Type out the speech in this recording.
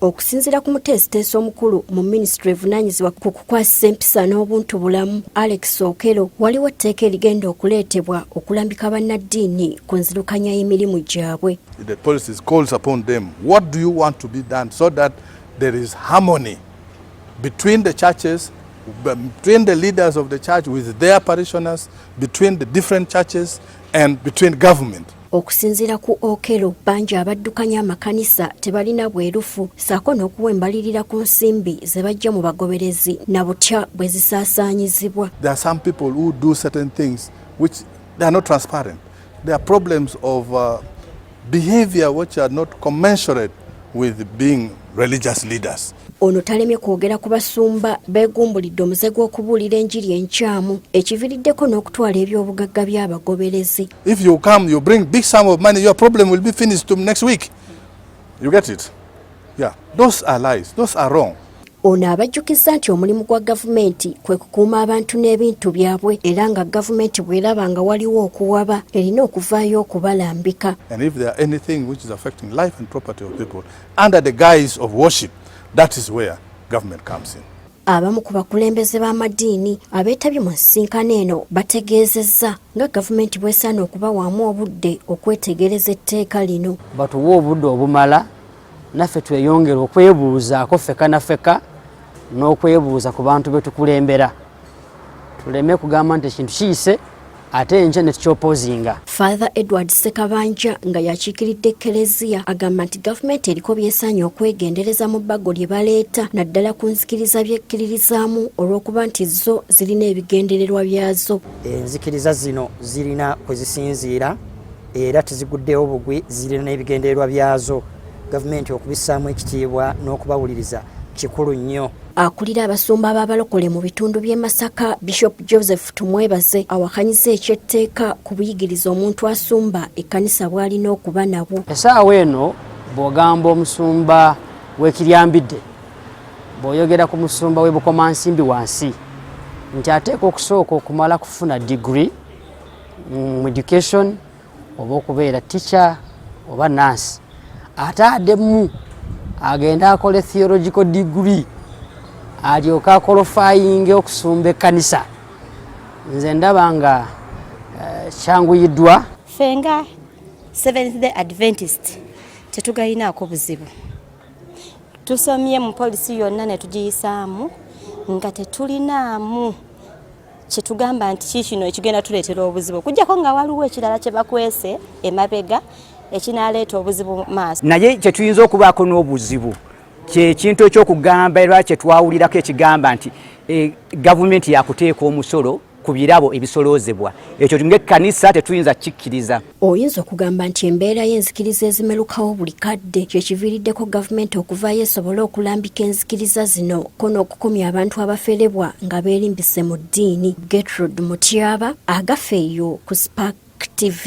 Okusinziira ku muteesiteesi omukulu mu Minisitule evunaanyizibwa ku kukwasisa empisa n'obuntu bulamu Alex Okero, waliwo etteeka erigenda okuleetebwa okulambika bannaddiini ku nzirukanya y'emirimu gyabwe. The policy calls upon them, what do you want to be done so that there is harmony between the churches, between the leaders of the church with their parishioners, between the different churches and between government. Okusinziira ku Okero, bangi abaddukanya amakanisa tebalina bwerufu ssaako n'okuwa embalirira ku nsimbi ze bajja mu bagoberezi na butya bwe zisaasaanyizibwa. There are some people who do certain things which they are not transparent. There are problems of behavior which are not commensurate with being religious leaders. Ono talemye kwogera ku basumba beegumbulidde omuze gw'okubuulira enjiri enkyamu ekiviiriddeko n'okutwala ebyobugagga by'abagoberezi. If you come, you bring big sum of money, your problem will be finished next week. You get it? Yeah. Those are lies. Those are wrong. Ono abajjukizza nti omulimu gwa gavumenti kwe kukuuma abantu n'ebintu byabwe era nga gavumenti bw'eraba nga waliwo okuwaba erina okuvaayo okubalambika. And if there are anything which is affecting life and property of people under the guise of worship, that is where government comes in. Abamu ku bakulembeze b'amaddiini abeetabye mu nsisinkano eno bategeezezza nga gavumenti bw'esaana okubawaamu obudde okwetegereza etteeka lino. Batuwa obudde obumala naffe tweyongera okwebuuzaako ffeka na ffeka n'okwebuuza ku bantu be tukulembera. Tuleme kugamba nti ekintu kiyise ate enkya ne tukyopozinga. Father Edward Ssekabanja nga yakiikiridde Eklezia agamba nti gavumenti eriko byesaanye okwegendereza mu bbago lye baleeta naddala ku nzikiriza byekkiririzaamu olw'okuba nti zo zirina ebigendererwa byazo. Enzikiriza zino zirina kwe zisinziira era teziguddewo bugwi, zirina n'ebigendererwa byazo. Gavumenti okubissaamu ekitiibwa n'okubawuliriza kikulu nnyo. Akulira abasumba b'abalokole mu bitundu by'e Masaka, Bishop Joseph Tumwebaze awakanyiza eky'etteeka ku buyigiriza omuntu asumba ekkanisa bw'alina okuba nabwo. Essaawa eno bw'ogamba omusumba w'ekiryambidde, bw'oyogera ku musumba w'ebukomansimbi wansi nti ateeka okusooka okumala kufuna degree mu education oba okubeera teacher oba nurse. Ataddemu agenda akole theological degree alyoka akolofayinge okusumba ekkanisa. Nze ndaba nga kyanguyiddwa. Fenga Seventh Day Adventist tetugayinaako buzibu. Tusomye mu polisi yonna ne tugiyisaamu nga tetulinaamu kyetugamba nti kikino ekigenda tuleetera obuzibu. Kujjako nga waliwo ekirala kye bakwese emabega ekinaleeta obuzibu maaso. Naye kye tuyinza okubaako n'obuzibu kintu ekyokugamba era kye twawulirako ekigamba nti gavumenti yakuteeka omusolo ku birabo ebisoloozebwa. Ekyo ng'ekkanisa tetuyinza kikkiriza. Oyinza okugamba nti embeera y'enzikiriza ezimerukawo buli kadde kyekiviiriddeko gavumenti okuvaayo esobole okulambika enzikiriza zino ko n'okukomya abantu abaferebwa nga beerimbise mu ddiini. Gertrude Mutyaba, Agafeeyo ku Spark TV.